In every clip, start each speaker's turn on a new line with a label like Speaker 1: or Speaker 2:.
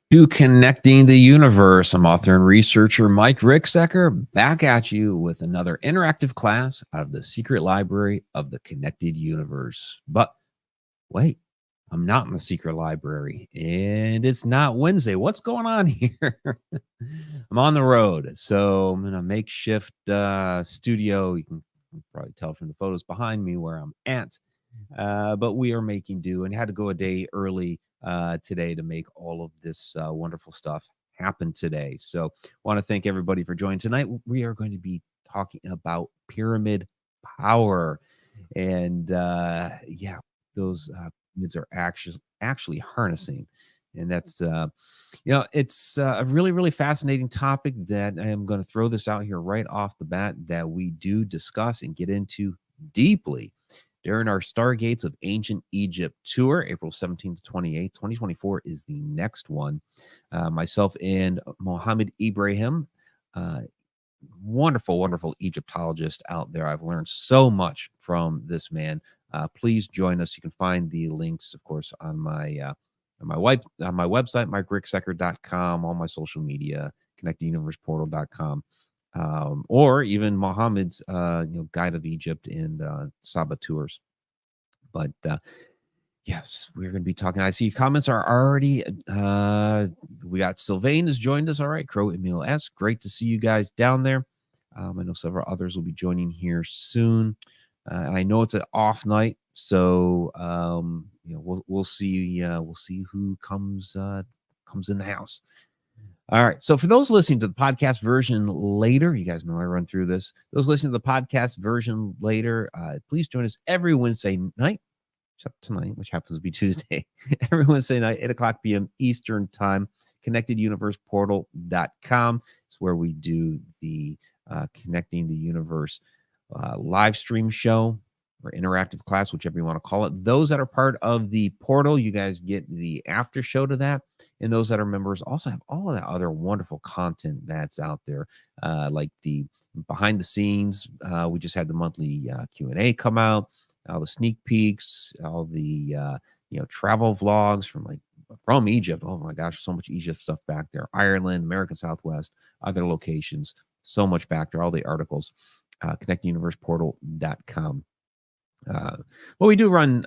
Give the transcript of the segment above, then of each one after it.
Speaker 1: To Connecting the Universe. I'm author and researcher Mike Ricksecker, back at you with another interactive class out of the secret library of the connected universe. But wait, I'm not in the secret library, and it's not Wednesday. What's going on here? I'm on the road, so I'm in a makeshift studio. You can probably tell from the photos behind me where I'm at. But we are making do and had to go a day early today to make all of this wonderful stuff happen today. So want to thank everybody for joining tonight. We are going to be talking about pyramid power. And yeah, those pyramids are actually harnessing. And that's, it's a really, really fascinating topic that I am going to throw this out here right off the bat that we do discuss and get into deeply during our Stargates of Ancient Egypt tour, April 17th to 28th. 2024 is the next one. Myself and Mohammed Ibrahim, uh, wonderful, wonderful Egyptologist out there. I've learned so much from this man. Please join us. You can find the links, of course, on my website, MikeRicksecker.com, all my social media, connectuniverseportal.com. Or even Mohammed's Guide of Egypt and Saba tours. But yes, we're going to be talking. I see comments are already. We got Sylvain has joined us. All right, Crow Emil S. Great to see you guys down there. I know several others will be joining here soon, and I know it's an off night, so we'll see. We'll see who comes in the house. All right. So for those listening to the podcast version later, you guys know I run through this. Those listening to the podcast version later, please join us every Wednesday night, except tonight, which happens to be Tuesday. Every Wednesday night, 8 o'clock p.m. Eastern Time. ConnectedUniversePortal.com. It's where we do the Connecting the Universe live stream show or interactive class, whichever you want to call it. Those that are part of the portal, you guys get the after show to that. And those that are members also have all of that other wonderful content that's out there, like the behind the scenes. We just had the monthly Q&A come out, all the sneak peeks, all the travel vlogs from Egypt. Oh my gosh, so much Egypt stuff back there. Ireland, American Southwest, other locations, so much back there. All the articles, connectuniverseportal.com. Well, we do run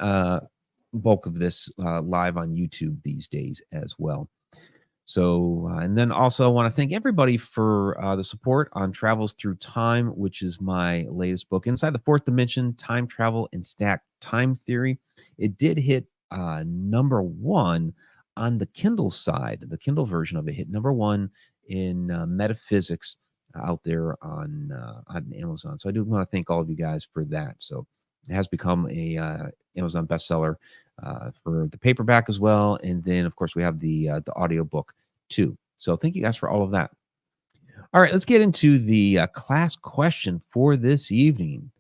Speaker 1: bulk of this live on YouTube these days as well. So, and then also I want to thank everybody for the support on Travels Through Time, which is my latest book, Inside the Fourth Dimension, Time Travel and Stacked Time Theory. It did hit number one on the Kindle side. The Kindle version of it hit number one in metaphysics out there on Amazon. So I do want to thank all of you guys for that. So it has become a Amazon bestseller for the paperback as well. And then, of course, we have the audiobook too. So thank you guys for all of that. All right, let's get into the class question for this evening.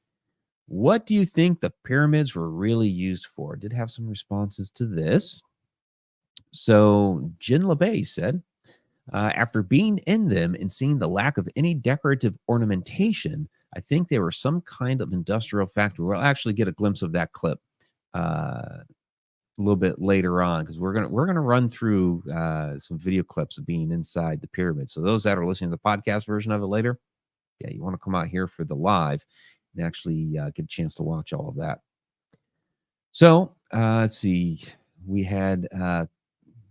Speaker 1: What do you think the pyramids were really used for? I did have some responses to this. So Jin LeBay said, after being in them and seeing the lack of any decorative ornamentation, I think they were some kind of industrial factory. We'll actually get a glimpse of that clip a little bit later on, because we're gonna run through some video clips of being inside the pyramid. So those that are listening to the podcast version of it later, yeah, you want to come out here for the live and actually get a chance to watch all of that. So let's see. We had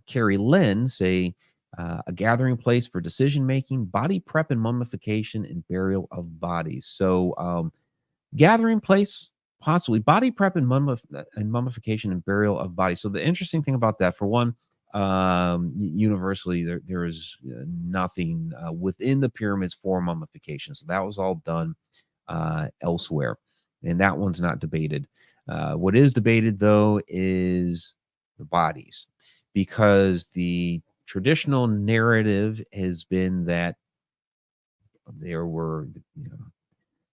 Speaker 1: Carrie Lynn say, a gathering place for decision making, body prep and mummification, and burial of bodies. So, gathering place, possibly body prep and mummification and burial of bodies. So the interesting thing about that, for one, universally there is nothing within the pyramids for mummification. So that was all done elsewhere, and that one's not debated. What is debated though is the bodies, because the traditional narrative has been that there were,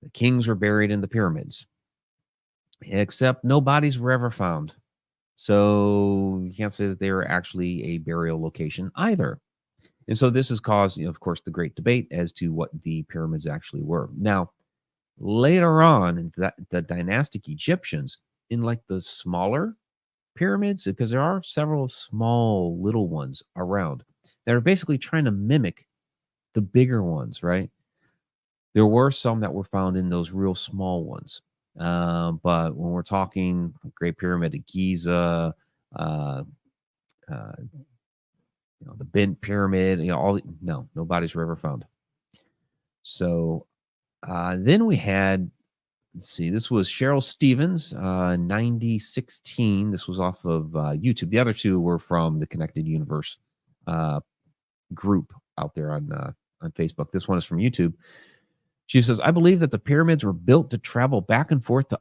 Speaker 1: the kings were buried in the pyramids, except no bodies were ever found. So you can't say that they were actually a burial location either. And so this has caused, of course, the great debate as to what the pyramids actually were. Now, later on, the dynastic Egyptians, in like the smaller pyramids, because there are several small little ones around, that are basically trying to mimic the bigger ones, right? There were some that were found in those real small ones. But when we're talking Great Pyramid of Giza, uh, uh, the Bent Pyramid, no, nobody's ever found. So then we had, let's see, this was Cheryl Stevens, 9016. This was off of YouTube. The other two were from the Connected Universe uh, group out there on Facebook. This one is from YouTube. She says, I believe that the pyramids were built to travel back and forth to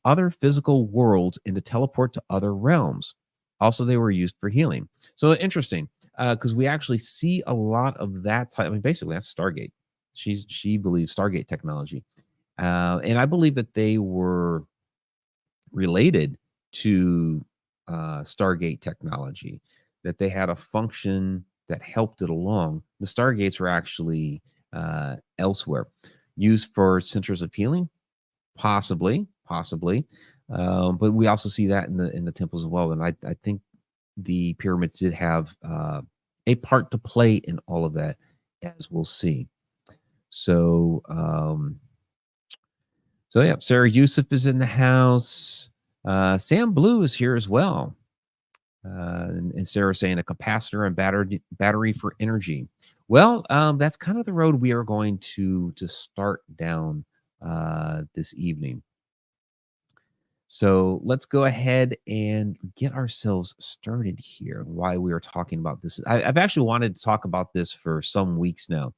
Speaker 1: other physical worlds and to teleport to other realms. Also, they were used for healing. So interesting, because we actually see a lot of that type. I mean, basically, that's Stargate. She believes Stargate technology. And I believe that they were related to Stargate technology, that they had a function that helped it along. The Stargates were actually elsewhere, used for centers of healing, possibly. But we also see that in the temples as well. And I think the pyramids did have a part to play in all of that, as we'll see. So, yeah, Sarah Yusuf is in the house. Sam Blue is here as well. And Sarah saying a capacitor and battery for energy. Well, that's kind of the road we are going to start down this evening. So let's go ahead and get ourselves started here. Why we are talking about this? I've actually wanted to talk about this for some weeks now,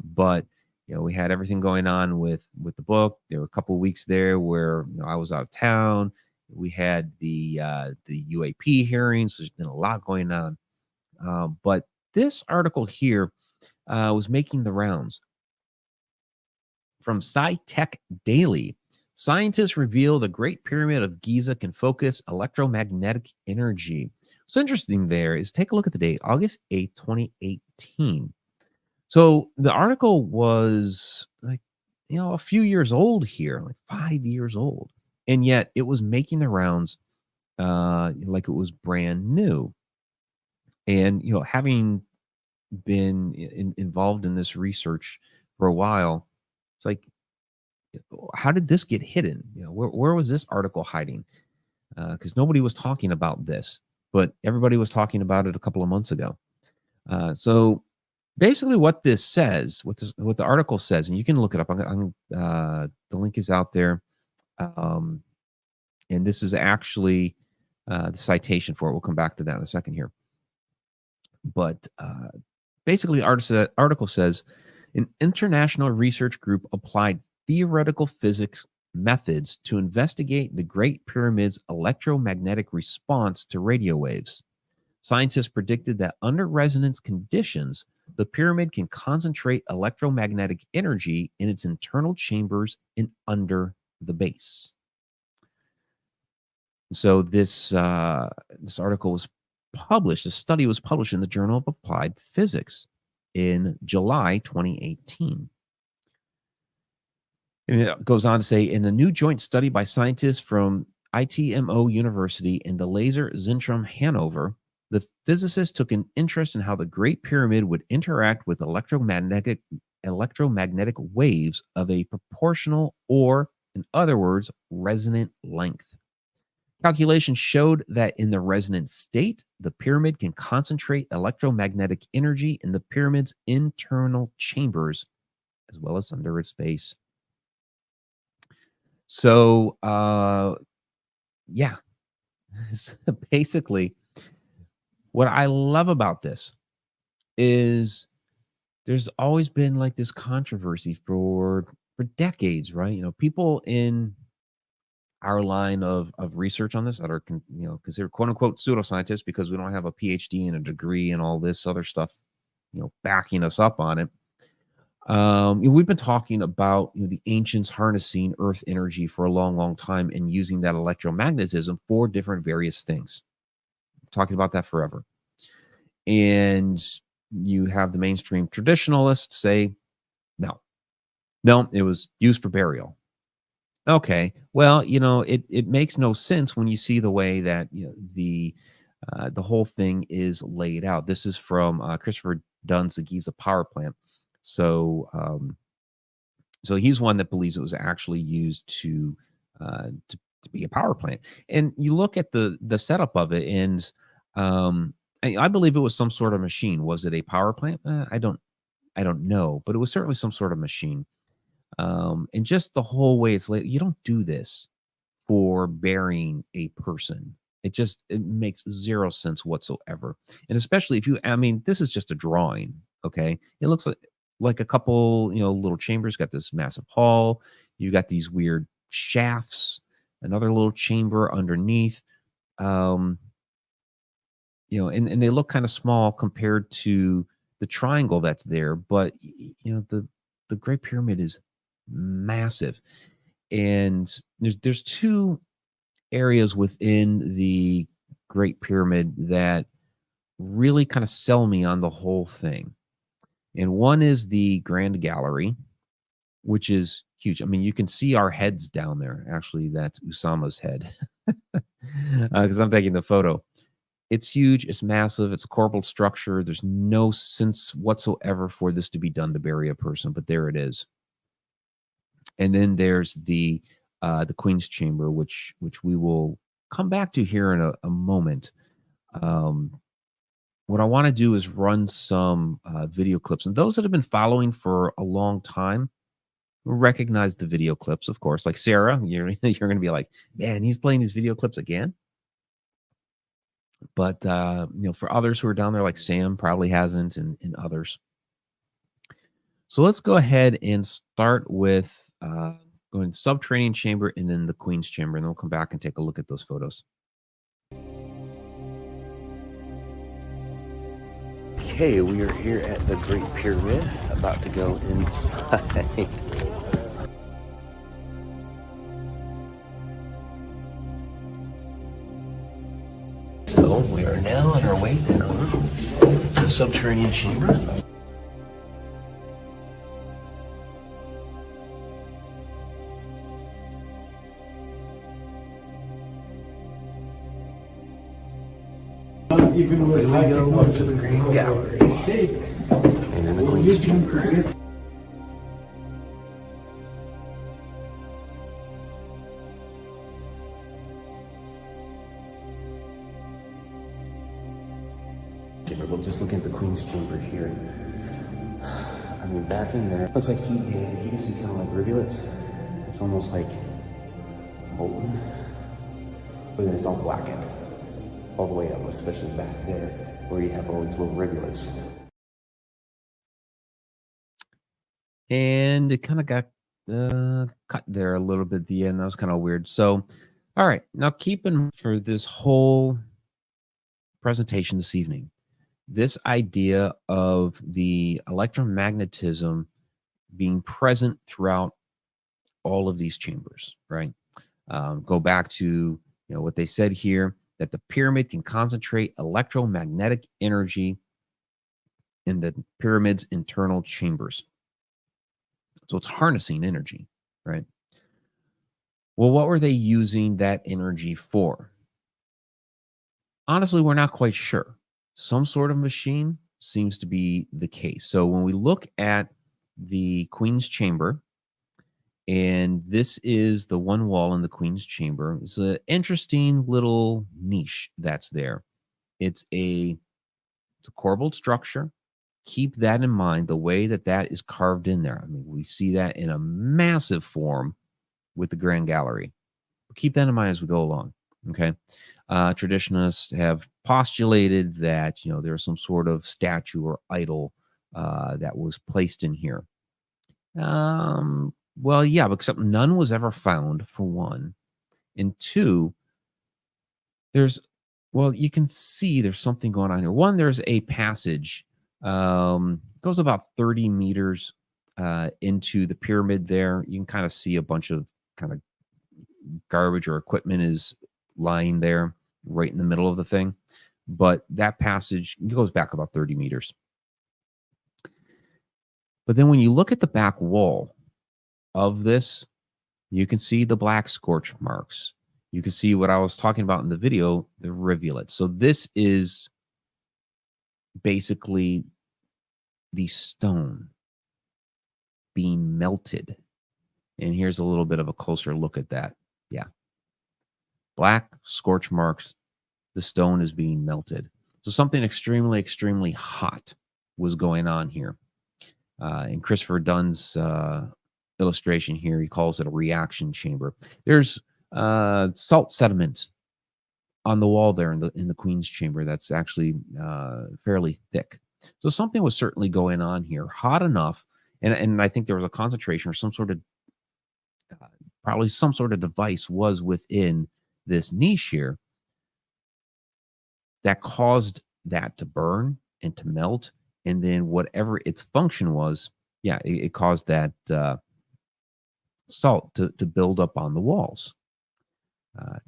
Speaker 1: but we had everything going on with the book. There were a couple of weeks there where I was out of town. We had the UAP hearings. There's been a lot going on, but this article here was making the rounds from SciTech Daily. Scientists reveal the Great Pyramid of Giza can focus electromagnetic energy. What's interesting there is take a look at the date, August 8th, 2018. So the article was like, a few years old here, like 5 years old. And yet it was making the rounds like it was brand new. And, having been involved in this research for a while, it's like, how did this get hidden? Where was this article hiding? Because nobody was talking about this, but everybody was talking about it a couple of months ago. So basically what this says, what the article says, and you can look it up. The link is out there. And this is actually the citation for it. We'll come back to that in a second here. But basically, the article says, an international research group applied theoretical physics methods to investigate the Great Pyramid's electromagnetic response to radio waves. Scientists predicted that under resonance conditions, the pyramid can concentrate electromagnetic energy in its internal chambers and under the base. So this article was published, the study was published in the Journal of Applied Physics in July 2018. And it goes on to say, in a new joint study by scientists from ITMO University and the Laser Zentrum Hanover, the physicists took an interest in how the Great Pyramid would interact with electromagnetic waves of a proportional, or in other words, resonant length. Calculations showed that in the resonant state, the pyramid can concentrate electromagnetic energy in the pyramid's internal chambers, as well as under its base. So, yeah, basically, what I love about this is there's always been like this controversy for decades, right? People in our line of research on this that are considered quote unquote pseudoscientists because we don't have a PhD and a degree and all this other stuff backing us up on it. We've been talking about the ancients harnessing earth energy for a long time and using that electromagnetism for different various things. Talking about that forever. And you have the mainstream traditionalists say no, it was used for burial. Okay, well, it makes no sense when you see the way that the The whole thing is laid out. This is from Christopher Dunn's The Giza Power Plant. So, so he's one that believes it was actually used to be a power plant. And you look at the setup of it, and I believe it was some sort of machine. Was it a power plant? I don't know, but it was certainly some sort of machine. And just the whole way it's laid, you don't do this for burying a person. It makes zero sense whatsoever. And especially if you, I mean, this is just a drawing. Okay. It looks like a couple, little chambers, got this massive hall. You got these weird shafts, another little chamber underneath. Um, and they look kind of small compared to the triangle that's there. But the Great Pyramid is massive. And there's two areas within the Great Pyramid that really kind of sell me on the whole thing. And one is the Grand Gallery, which is huge. I mean, you can see our heads down there. Actually, that's Usama's head because I'm taking the photo. It's huge. It's massive. It's a corbelled structure. There's no sense whatsoever for this to be done to bury a person, but there it is. And then there's the Queen's Chamber, which we will come back to here in a moment. What I want to do is run some video clips, and those that have been following for a long time recognize the video clips, of course. Like Sarah, you're going to be like, man, he's playing these video clips again. But for others who are down there, like Sam probably hasn't, and others. So let's go ahead and start with going subterranean chamber and then the Queen's Chamber, and then we'll come back and take a look at those photos.
Speaker 2: Okay, we are here at the Great Pyramid, about to go inside. So we are now on our way down the subterranean chamber. Even with we go up to the Grand Gallery and then the Queen's Chamber. Okay, but we'll just look at the Queen's Chamber here. I mean, back in there, looks like heat damage. You can see kind of like rivulets. It's almost like molten, but then it's all blackened all the way up, especially back there where you have all these little rivulets.
Speaker 1: And it kind of got cut there a little bit at the end. That was kind of weird. So, all right, now keep in mind for this whole presentation this evening, this idea of the electromagnetism being present throughout all of these chambers, right? Go back to what they said here, that the pyramid can concentrate electromagnetic energy in the pyramid's internal chambers. So it's harnessing energy, right? Well, what were they using that energy for? Honestly, we're not quite sure. Some sort of machine seems to be the case. So when we look at the Queen's Chamber, and this is the one wall in the Queen's Chamber. It's an interesting little niche that's there. It's a corbelled structure. Keep that in mind, the way that is carved in there. I mean, we see that in a massive form with the Grand Gallery. Keep that in mind as we go along, okay? Traditionalists have postulated that, there's some sort of statue or idol that was placed in here. Well, yeah, except none was ever found, for one. And two, you can see there's something going on here. One, there's a passage, goes about 30 meters into the pyramid there. You can kind of see a bunch of kind of garbage or equipment is lying there right in the middle of the thing. But that passage goes back about 30 meters. But then when you look at the back wall of this, you can see the black scorch marks. you can see what I was talking about in the video, the rivulets. So this is basically the stone being melted. And here's a little bit of a closer look at that. Yeah. Black scorch marks. The stone is being melted. So something extremely, extremely hot was going on here. In Christopher Dunn's illustration here, he calls it a reaction chamber. There's salt sediment on the wall there in the Queen's chamber that's actually fairly thick. So something was certainly going on here, hot enough, and I think there was a concentration or some sort of probably some sort of device was within this niche here that caused that to burn and to melt, and then whatever its function was, yeah, it caused that salt to build up on the walls.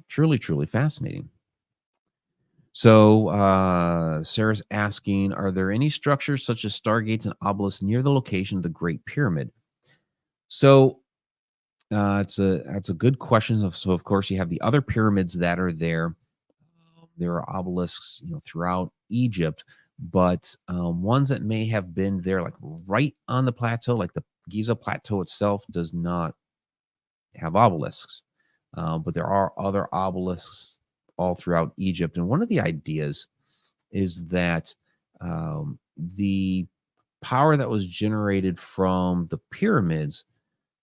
Speaker 1: Truly, truly fascinating. So Sarah's asking, are there any structures such as stargates and obelisks near the location of the Great Pyramid? So that's a good question. So of course you have the other pyramids that are there. There are obelisks, throughout Egypt, but ones that may have been there, like right on the plateau, like the Giza plateau itself, does not have obelisks. But there are other obelisks all throughout Egypt. And one of the ideas is that the power that was generated from the pyramids,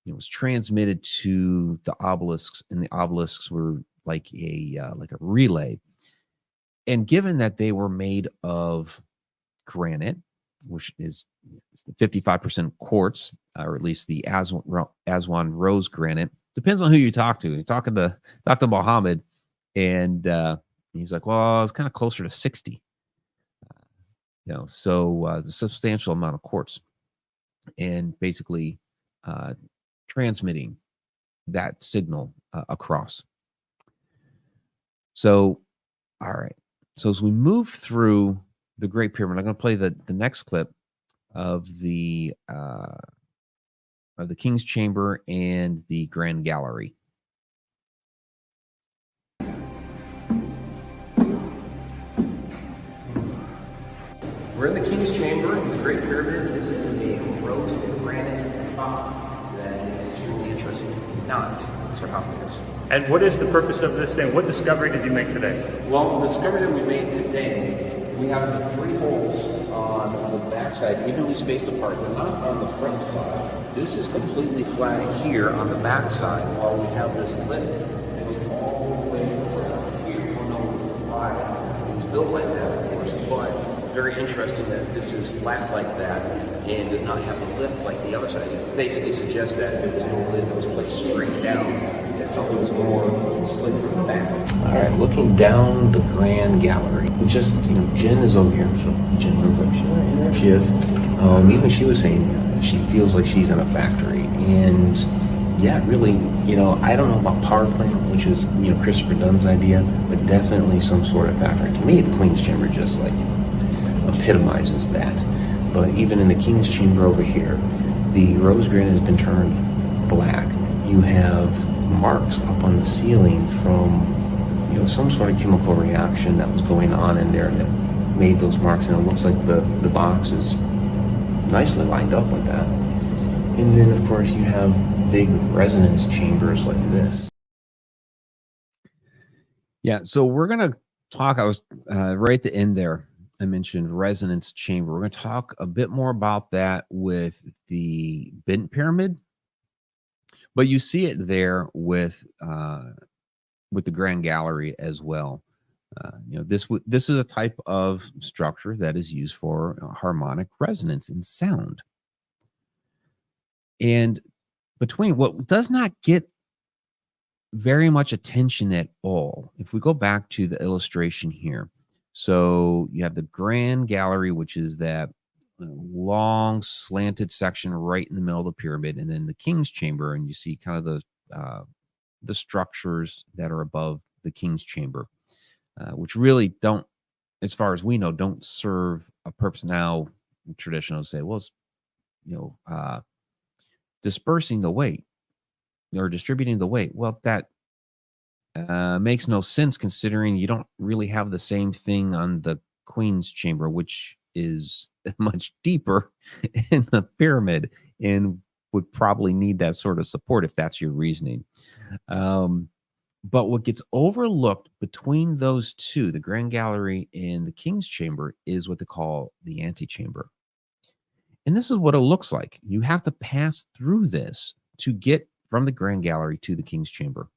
Speaker 1: was transmitted to the obelisks, and the obelisks were like a relay. And given that they were made of granite, which is 55% quartz, or at least the Aswan rose granite, depends on who you talk to. You're talking to Dr. Mohammed, and he's like, well, it's kind of closer to 60. So the substantial amount of quartz, and basically transmitting that signal across. So, all right. So as we move through the Great Pyramid, I'm going to play the next clip of the King's Chamber and the Grand Gallery.
Speaker 2: We're in the King's Chamber in the Great Pyramid. This is a erosion granite box that is extremely interesting. It's not sarcophagus.
Speaker 3: And what is the purpose of this thing? What discovery did you make today?
Speaker 2: Well, the discovery that we made today, we have the 3 holes on the backside, evenly spaced apart. They're not on the front side. This is completely flat here on the backside, while we have this lip. It goes all the way around here. We don't know why it was built like that, of course, but very interesting that this is flat like that and does not have a lip like the other side. It basically suggests that there was no lid that was placed straight down. Something was more slid from the back. All right, looking down the Grand Gallery. Just, Jen is over here. So Jen, real quick, there she is. Even she was saying she feels like she's in a factory. And yeah, really, I don't know about power plant, which is, Christopher Dunn's idea, but definitely some sort of factory. To me, the Queen's Chamber just like epitomizes that. But even in the King's Chamber over here, the rose granite has been turned black. You have marks up on the ceiling from some sort of chemical reaction that was going on in there that made those marks, and it looks like the box is nicely lined up with that. And then of course you have big resonance chambers like this.
Speaker 1: Yeah, so we're gonna talk. I was right at the end there, I mentioned resonance chamber. We're going to talk a bit more about that with the bent pyramid, but you see it there with the Grand Gallery as well. This is a type of structure that is used for harmonic resonance and sound. And between what does not get very much attention at all, if we go back to the illustration here, so you have the Grand Gallery, which is that long slanted section right in the middle of the pyramid, and then the King's Chamber, and you see kind of the structures that are above the King's Chamber, which really don't, as far as we know, don't serve a purpose. Now, traditional say, well, it's, dispersing the weight or distributing the weight. Well, that Makes no sense considering you don't really have the same thing on the Queen's chamber, which is much deeper in the pyramid and would probably need that sort of support if that's your reasoning. Um, but what gets overlooked between those two, the Grand Gallery and the King's Chamber, is what they call the antechamber. And this is what it looks like. You have to pass through this to get from the Grand Gallery to the King's Chamber.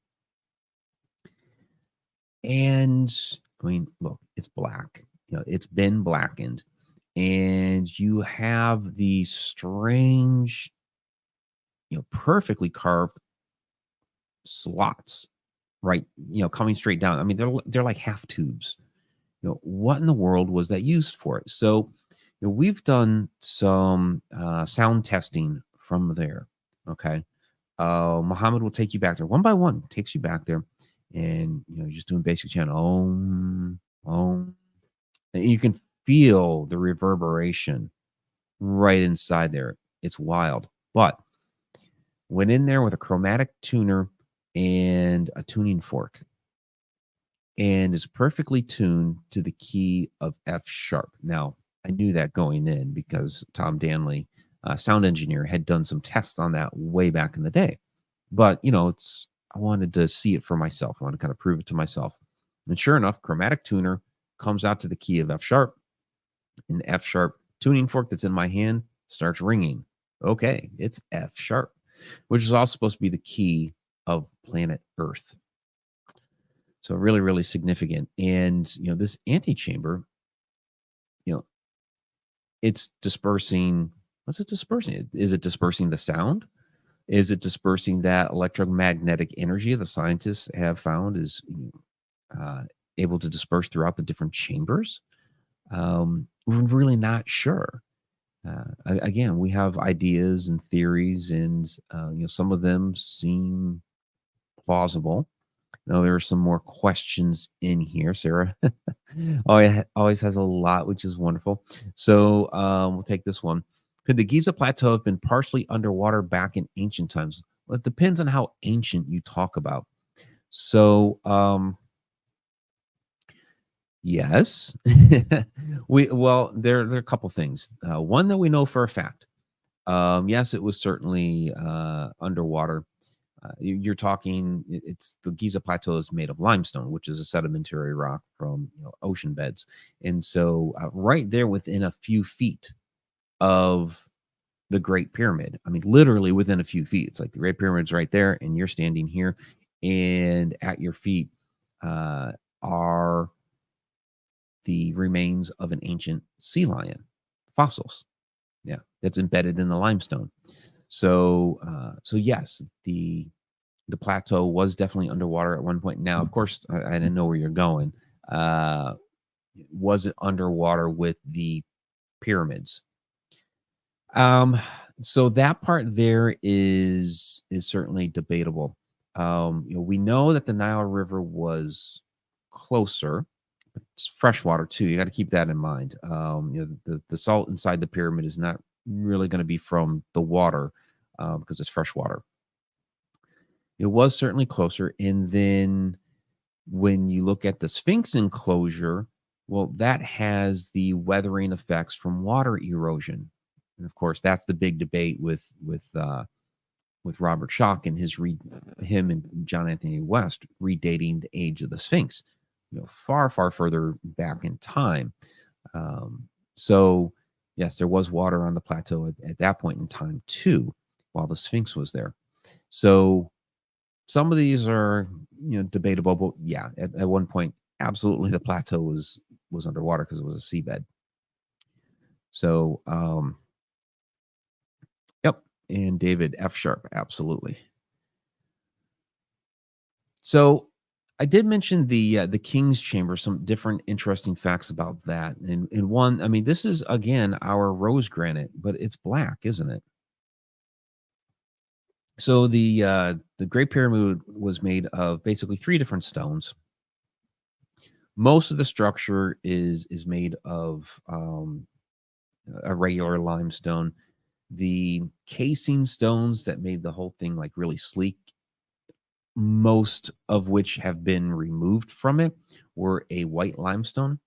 Speaker 1: And I mean, look, it's black. It's been blackened. And you have these strange, perfectly carved slots, right? Coming straight down. I mean, they're like half tubes. What in the world was that used for? So, we've done some sound testing from there. Okay. Muhammad will take you back there one by one, takes you back there, and just doing basic chant, om, om. And you can feel the reverberation right inside there. It's wild. But went in there with a chromatic tuner and a tuning fork, and is perfectly tuned to the key of F sharp. Now, I knew that going in because Tom Danley, sound engineer, had done some tests on that way back in the day. But, I wanted to see it for myself. I wanted to kind of prove it to myself. And sure enough, chromatic tuner comes out to the key of F sharp, and the F sharp tuning fork that's in my hand starts ringing. Okay, it's F sharp, which is also supposed to be the key of planet Earth. So really, really significant. And, this antechamber, it's dispersing. What's it dispersing? Is it dispersing the sound? Is it dispersing that electromagnetic energy the scientists have found is able to disperse throughout the different chambers? We're really not sure. Again, we have ideas and theories, and some of them seem plausible. There are some more questions in here. Sarah always has a lot, which is wonderful. So we'll take this one. Could the Giza Plateau have been partially underwater back in ancient times? Well, it depends on how ancient you talk about. So yes. There are a couple things. One that we know for a fact. Yes, it was certainly underwater. You're talking, it's the Giza Plateau is made of limestone, which is a sedimentary rock from ocean beds. And so right there within a few feet of the Great Pyramid, I mean, literally within a few feet, it's like the Great Pyramid's right there and you're standing here, and at your feet are the remains of an ancient sea lion, fossils. Yeah, that's embedded in the limestone. So yes, the plateau was definitely underwater at one point. Now, of course, I didn't know where you're going. Was it underwater with the pyramids? So that part there is certainly debatable. We know that the Nile River was closer. It's freshwater too. You got to keep that in mind. The salt inside the pyramid is not really going to be from the water because it's freshwater. It was certainly closer. And then when you look at the Sphinx enclosure, well, that has the weathering effects from water erosion. And of course, that's the big debate with Robert Schoch and him and John Anthony West redating the age of the Sphinx, far, far further back in time. So yes, there was water on the plateau at that point in time too, while the Sphinx was there. So some of these are, debatable, but yeah, at one point, absolutely, the plateau was underwater because it was a seabed. So, yep, and David F sharp, absolutely. So, I did mention the King's Chamber, some different interesting facts about that, and one, I mean, this is again our rose granite, but it's black, isn't it? So the Great Pyramid was made of basically 3 different stones. Most of the structure is made of a regular limestone. The casing stones that made the whole thing like really sleek, most of which have been removed from it, were a white limestone.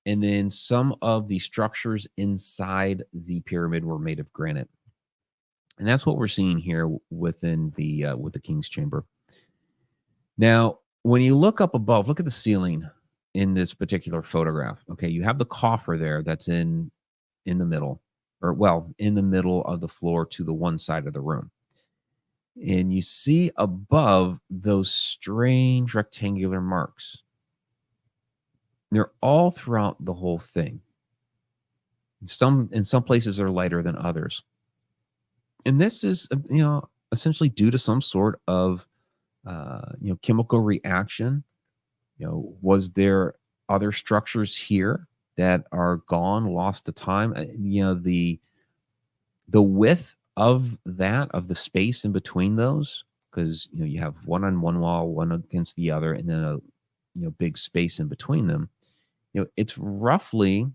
Speaker 1: And then some of the structures inside the pyramid were made of granite. And that's what we're seeing here within the with the King's Chamber. Now, when you look up above, look at the ceiling in this particular photograph. Okay, you have the coffer there that's in the middle, or well, in the middle of the floor to the one side of the room. And you see above those strange rectangular marks. They're all throughout the whole thing. In some places are lighter than others. And this is, essentially due to some sort of, chemical reaction. Was there other structures here that are gone, lost to time? The width of the space in between those, because you have one on one wall, one against the other, and then a big space in between them. It's roughly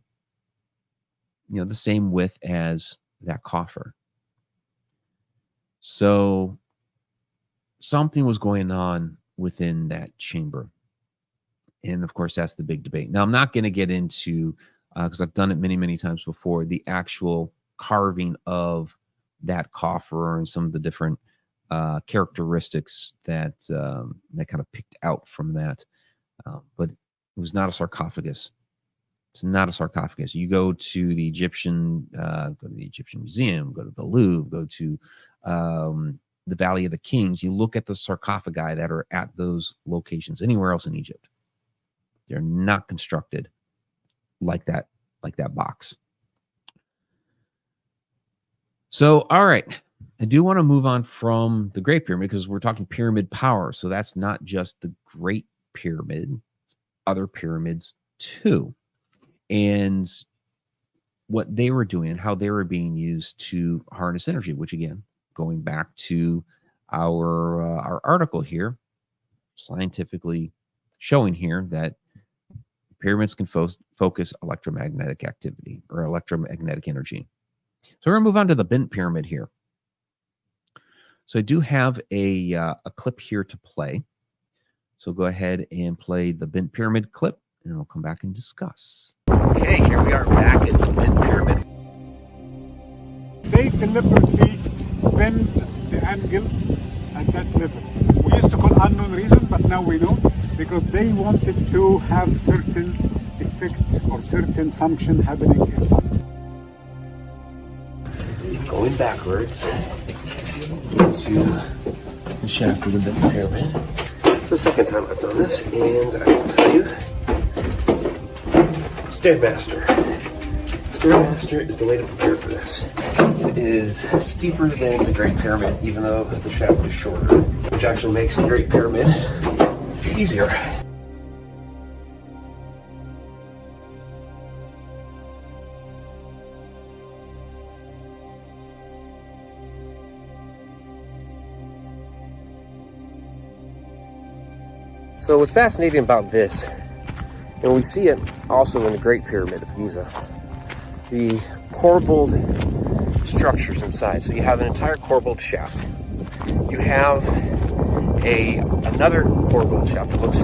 Speaker 1: the same width as that coffer. So something was going on within that chamber. And of course, that's the big debate. Now, I'm not going to get into, because I've done it many, many times before, the actual carving of that coffer and some of the different characteristics that kind of picked out from that. But it was not a sarcophagus. It's not a sarcophagus. You go to the Egyptian Museum, go to the Louvre, go to the Valley of the Kings. You look at the sarcophagi that are at those locations anywhere else in Egypt. They're not constructed like that box. So, all right. I do want to move on from the Great Pyramid because we're talking pyramid power. So that's not just the Great Pyramid, it's other pyramids too. And what they were doing and how they were being used to harness energy, which again, going back to our article here, scientifically showing here that pyramids can focus electromagnetic activity or electromagnetic energy. So we're going to move on to the bent pyramid here. So I do have a clip here to play. So go ahead and play the bent pyramid clip, and we'll come back and discuss. Okay, here we are back at the bent pyramid.
Speaker 4: They deliberately bend the angle at that level. We used to call unknown reason, but now we know, because they wanted to have certain effect or certain function happening inside.
Speaker 2: Going backwards into the shaft of the bent pyramid. It's the second time I've done this, and I will tell you, Stairmaster. Stairmaster is the way to prepare for this. It is steeper than the Great Pyramid, even though the shaft is shorter, which actually makes the Great Pyramid easier. So what's fascinating about this, and we see it also in the Great Pyramid of Giza, the corbelled structures inside. So you have an entire corbelled shaft. You have another corbelled shaft that looks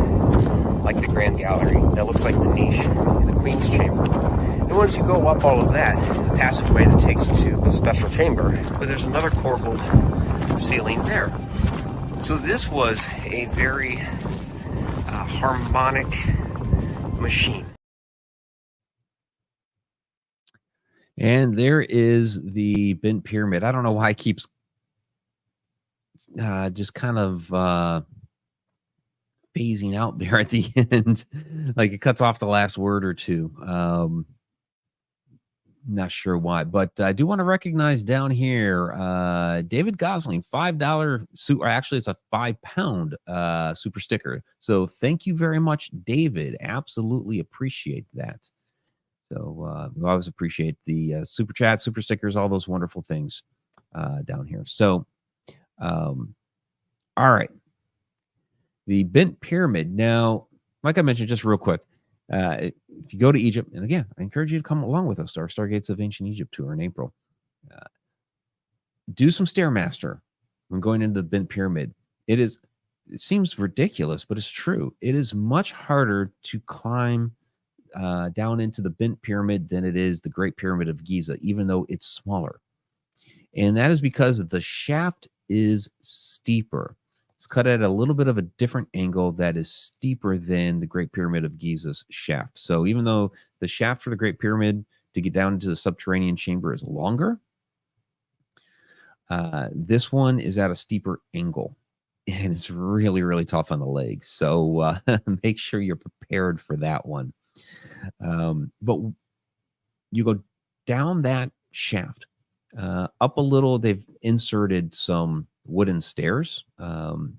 Speaker 2: like the Grand Gallery, that looks like the niche in the Queen's Chamber. And once you go up all of that, the passageway that takes you to the special chamber, but there's another corbelled ceiling there. So this was a very harmonic machine.
Speaker 1: And there is the bent pyramid. I don't know why it keeps just kind of phasing out there at the end. Like it cuts off the last word or two. Not sure why, but I do want to recognize down here, David Gosling, $5 super. Actually, it's a £5 super sticker. So thank you very much, David. Absolutely appreciate that. So we always appreciate the super chat, super stickers, all those wonderful things down here. So, all right, the bent pyramid. Now, like I mentioned, just real quick. If you go to Egypt, and again, I encourage you to come along with us to our Stargates of Ancient Egypt tour in April. Do some Stairmaster when going into the bent pyramid. It is it seems ridiculous, but it's true. It is much harder to climb down into the bent pyramid than it is the Great Pyramid of Giza, even though it's smaller. And that is because the shaft is steeper. It's cut at a little bit of a different angle that is steeper than the Great Pyramid of Giza's shaft. So even though the shaft for the Great Pyramid to get down into the subterranean chamber is longer, this one is at a steeper angle. And it's really, really tough on the legs. So make sure you're prepared for that one. But you go down that shaft, up a little. They've inserted some wooden stairs. The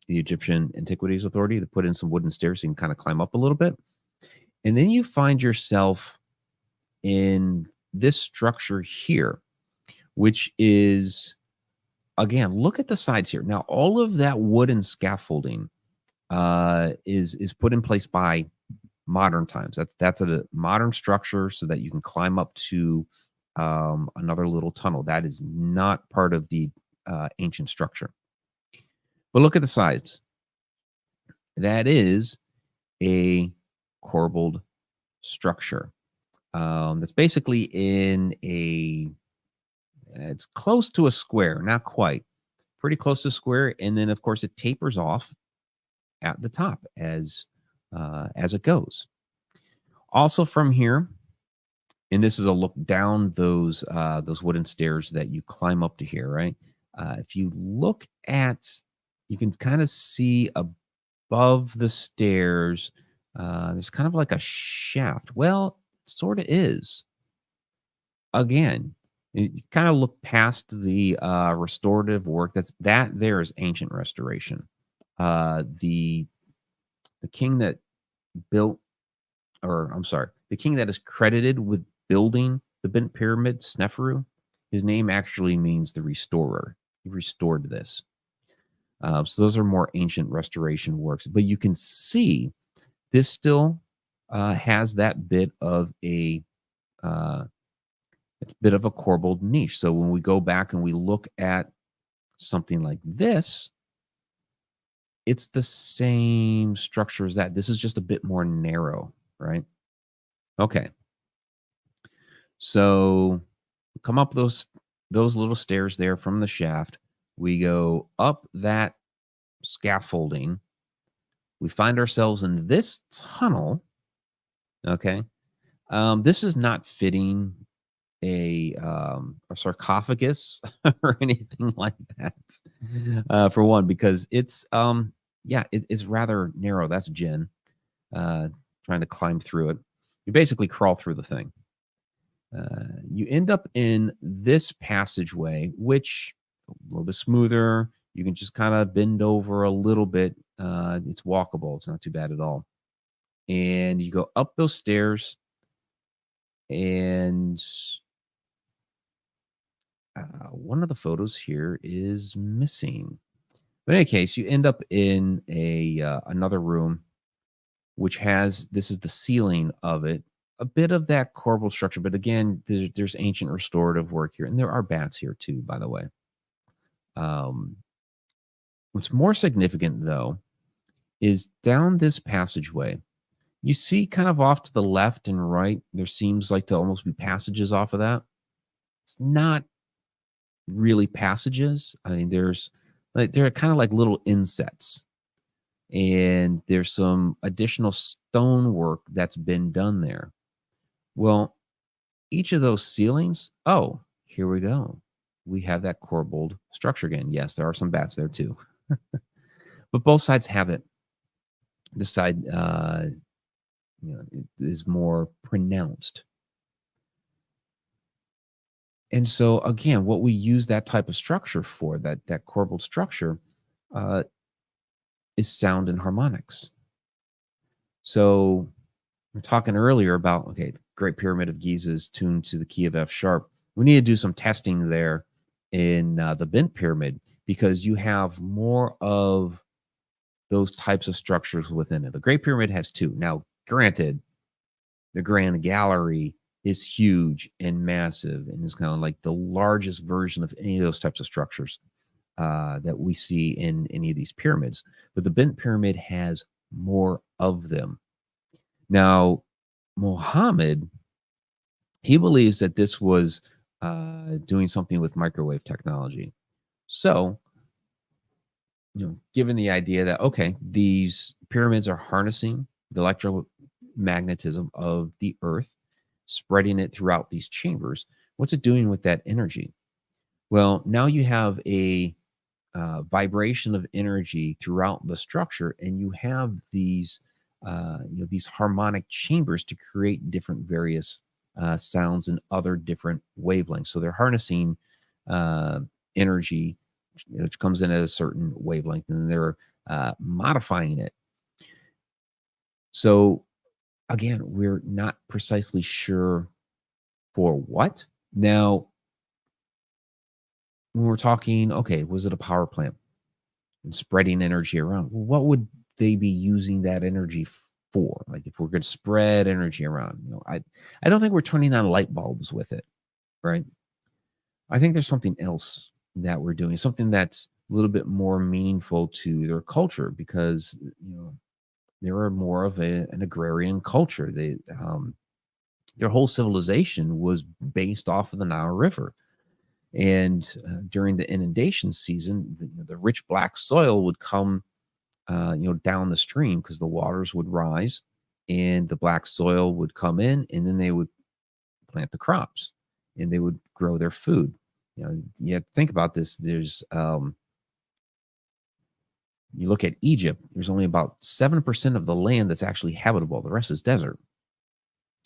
Speaker 1: Egyptian Antiquities Authority, they put in some wooden stairs so you can kind of climb up a little bit. And then you find yourself in this structure here, which is, again, look at the sides here. Now, all of that wooden scaffolding is put in place by modern times. That's a modern structure so that you can climb up to another little tunnel. That is not part of the ancient structure. But look at the sides. That is a corbelled structure. That's basically in a, it's close to a square, not quite, pretty close to a square. And then, of course, it tapers off at the top as it goes. Also from here, and this is a look down those wooden stairs that you climb up to here, right? If you look at, you can kind of see above the stairs, there's kind of like a shaft. Well, it sort of is. Again, you kind of look past the restorative work. That there is ancient restoration. The king that built, or I'm sorry, the king that is credited with building the bent pyramid, Sneferu, his name actually means the restorer. He restored this. So those are more ancient restoration works, but you can see this still has that bit of a it's a bit of a corbelled niche. So when we go back and we look at something like this, it's the same structure as that. This is just a bit more narrow, right? Okay. So come up those little stairs there from the shaft. We go up that scaffolding. We find ourselves in this tunnel. Okay. This is not fitting a sarcophagus or anything like that. For one, because it's it's rather narrow. That's Jen trying to climb through it. You basically crawl through the thing. You end up in this passageway, which a little bit smoother. You can just kind of bend over a little bit. It's walkable. It's not too bad at all. And you go up those stairs, and one of the photos here is missing. But in any case, you end up in a another room, which has, this is the ceiling of it, a bit of that corbelled structure. But again, there's ancient restorative work here, and there are bats here too, by the way. What's more significant, though, is down this passageway, you see kind of off to the left and right, there seems like to almost be passages off of that. It's not really passages. I mean, there's like, they're kind of like little insets. And there's some additional stonework that's been done there. Well, each of those ceilings, oh, here we go. We have that corbelled structure again. Yes, there are some bats there too. But both sides have it. This side is more pronounced. And so again, what we use that type of structure for, that corbelled structure, is sound and harmonics. So we're talking earlier about, okay, the Great Pyramid of Giza is tuned to the key of F sharp. We need to do some testing there in the bent pyramid, because you have more of those types of structures within it. The Great Pyramid has two. Now, granted, the Grand Gallery is huge and massive and is kind of like the largest version of any of those types of structures. that we see in any of these pyramids, but the bent pyramid has more of them. Now, Mohammed, he believes that this was doing something with microwave technology. So, given the idea that, okay, these pyramids are harnessing the electromagnetism of the earth, spreading it throughout these chambers, what's it doing with that energy? Well, now you have a vibration of energy throughout the structure, and you have these these harmonic chambers to create different various sounds and other different wavelengths. So they're harnessing energy which comes in at a certain wavelength, and they're modifying it. So again, we're not precisely sure for what. Now, when we're talking, okay, was it a power plant and spreading energy around? Well, what would they be using that energy for? Like, if we're going to spread energy around, I don't think we're turning on light bulbs with it, right? I think there's something else that we're doing, something that's a little bit more meaningful to their culture, because they were more of an agrarian culture. Their whole civilization was based off of the Nile River. And during the inundation season, the rich black soil would come, down the stream, because the waters would rise, and the black soil would come in, and then they would plant the crops, and they would grow their food. You have to think about this. There's, you look at Egypt. There's only about 7% of the land that's actually habitable. The rest is desert.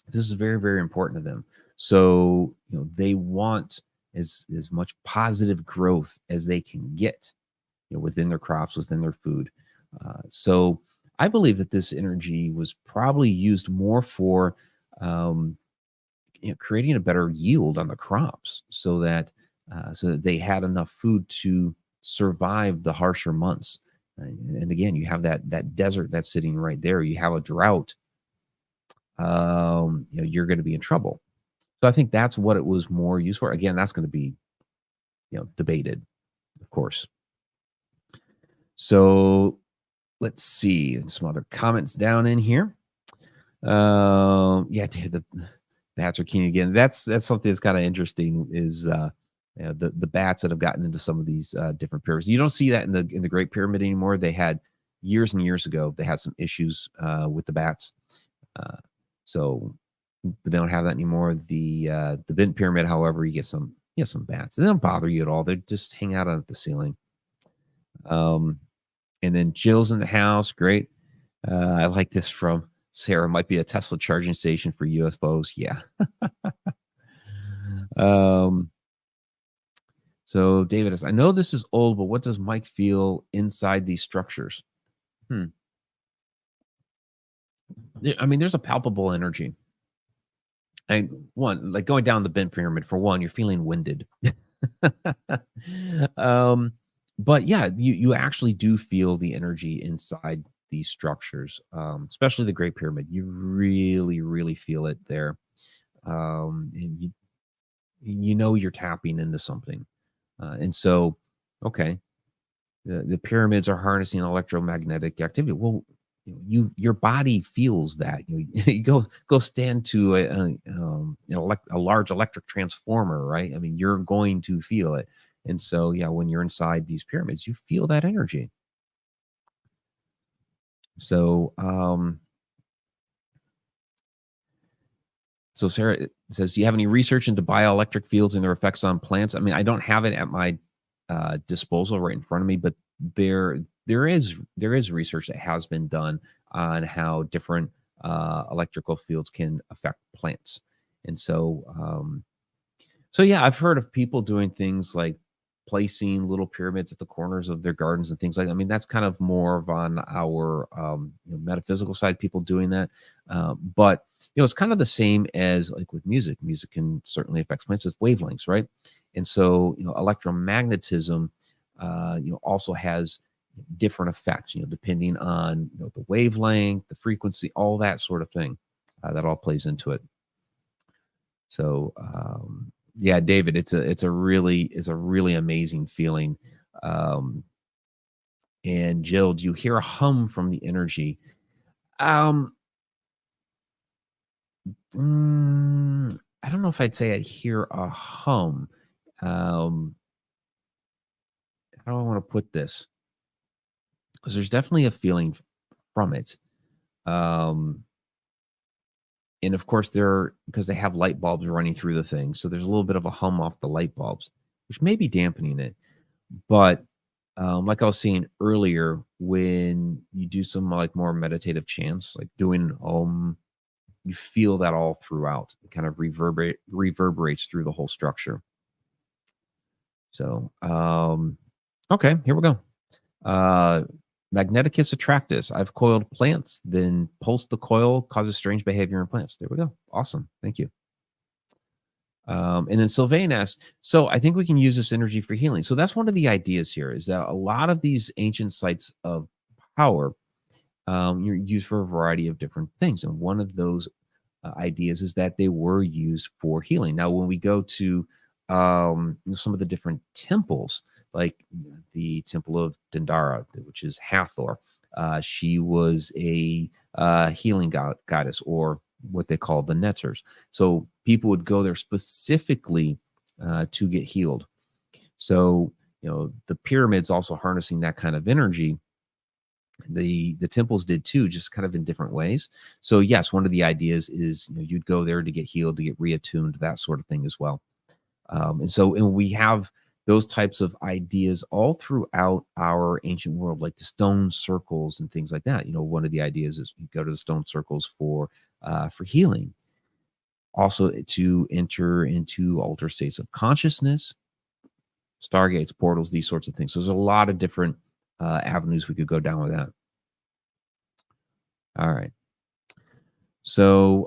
Speaker 1: This is very, very important to them. So they want as much positive growth as they can get, within their crops, within their food. So I believe that this energy was probably used more for creating a better yield on the crops, so that they had enough food to survive the harsher months. And again, you have that desert that's sitting right there. You have a drought. You're going to be in trouble. So I think that's what it was more used for. Again, that's going to be, debated, of course. So let's see some other comments down in here. Yeah, the bats are keen again. That's something that's kind of interesting. Is the bats that have gotten into some of these different pyramids. You don't see that in the Great Pyramid anymore. They had years and years ago. They had some issues with the bats. So but they don't have that anymore. The bent pyramid, however, you get some bats. They don't bother you at all. They just hang out on the ceiling. And then Jill's in the house. Great. I like this from Sarah. Might be a Tesla charging station for UFOs. Yeah. So David, I know this is old, but what does Mike feel inside these structures? I mean, there's a palpable energy. And one, like going down the bent pyramid, for one, you're feeling winded. But yeah, you actually do feel the energy inside these structures, especially the Great Pyramid. You really, really feel it there. And you're tapping into something. And so, okay, the pyramids are harnessing electromagnetic activity. Well, your body feels that. You go stand to a large electric transformer, right? I mean, you're going to feel it. And so, yeah, when you're inside these pyramids, you feel that energy. So, so Sarah says, do you have any research into bioelectric fields and their effects on plants? I mean, I don't have it at my disposal right in front of me, but there is research that has been done on how different electrical fields can affect plants. And so, yeah, I've heard of people doing things like placing little pyramids at the corners of their gardens and things like that. I mean, that's kind of more of on our metaphysical side, people doing that. But it's kind of the same as like with music. Music can certainly affect plants. It's wavelengths, right? And so, electromagnetism, also has different effects, depending on the wavelength, the frequency, all that sort of thing. That all plays into it. So, yeah, David, it's a really amazing feeling. And Jill, do you hear a hum from the energy? Um, I don't know if I'd say I hear a hum. How do I want to put this? Because there's definitely a feeling from it. And of course, because they have light bulbs running through the thing, so there's a little bit of a hum off the light bulbs, which may be dampening it. But like I was saying earlier, when you do some like more meditative chants, like doing you feel that all throughout. It kind of reverberates through the whole structure. So, okay, here we go. Magneticus attractus. I've coiled plants, then pulsed the coil, causes strange behavior in plants. There we go. Awesome. Thank you. And then Sylvain asks, so I think we can use this energy for healing. So that's one of the ideas here, is that a lot of these ancient sites of power you're used for a variety of different things. And one of those ideas is that they were used for healing. Now, when we go to some of the different temples, like the Temple of Dendara, which is Hathor, she was a healing goddess, or what they call the Netters. So people would go there specifically to get healed. So, the pyramids also harnessing that kind of energy. The temples did too, just kind of in different ways. So yes, one of the ideas is you'd go there to get healed, to get reattuned, that sort of thing as well. And we have those types of ideas all throughout our ancient world, like the stone circles and things like that. One of the ideas is you go to the stone circles for healing, also to enter into altered states of consciousness, stargates, portals, these sorts of things. So there's a lot of different avenues we could go down with that. All right. So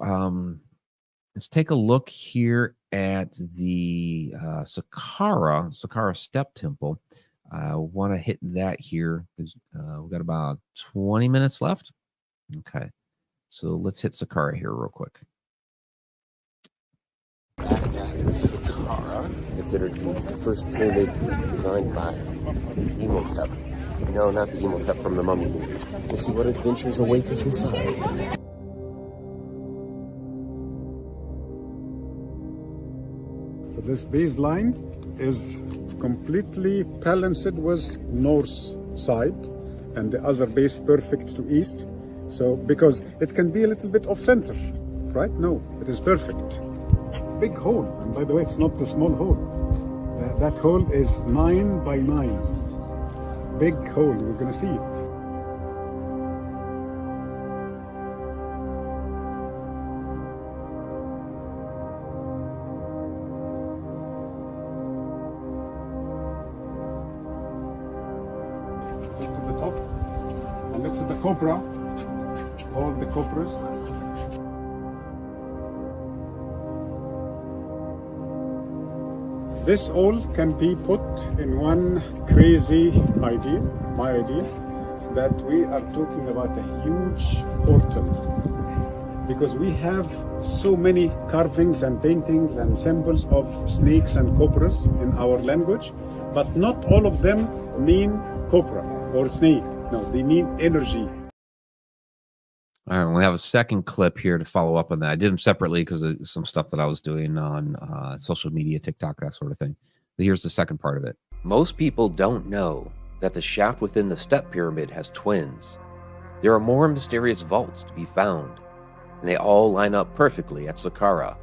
Speaker 1: let's take a look here at the Saqqara Step Temple. I want to hit that here because we've got about 20 minutes left. Okay. So let's hit Saqqara here real quick.
Speaker 2: Saqqara, considered the first pyramid designed by Imhotep. No, not the Imhotep from the Mummy movie. We'll see what adventures await us inside.
Speaker 4: So this baseline is completely balanced with north side, and the other base perfect to east. So because it can be a little bit off center, right? No, it is perfect. Big hole, and by the way, it's not the small hole. That hole is 9 by 9. Big hole, we're gonna see it. Look to the top, and look to the cobra, all the cobras. This all can be put in one crazy idea, my idea, that we are talking about a huge portal. Because we have so many carvings and paintings and symbols of snakes and cobras in our language, but not all of them mean cobra or snake. No, they mean energy.
Speaker 1: All right, we have a second clip here to follow up on that. I did them separately because of some stuff that I was doing on social media, TikTok, that sort of thing. But here's the second part of it.
Speaker 5: Most people don't know that the shaft within the step pyramid has twins. There are more mysterious vaults to be found, and they all line up perfectly at Saqqara.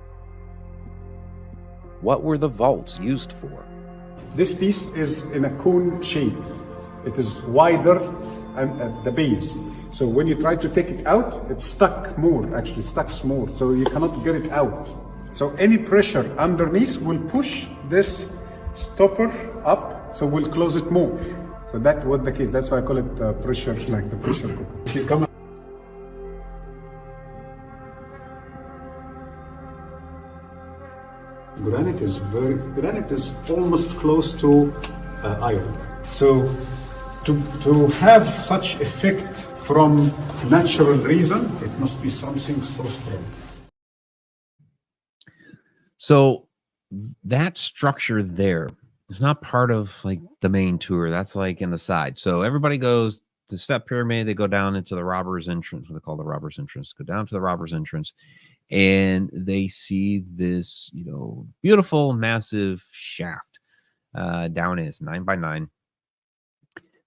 Speaker 5: What were the vaults used for?
Speaker 4: This piece is in a cone shape. It is wider at the base. So when you try to take it out, it's stuck more, so you cannot get it out. So any pressure underneath will push this stopper up, so we'll close it more. So that was the case. That's why I call it pressure, like the pressure cooker. If you come Granite is almost close to iron. So to have such effect from natural reason, it must be something so strong.
Speaker 1: So that structure there, It's not part of like the main tour. That's like in the side. So everybody goes to Step Pyramid. They go down into the robbers entrance, what they call the robbers entrance. Go down to the robbers entrance, and they see this, beautiful, massive shaft. Down is 9 by 9.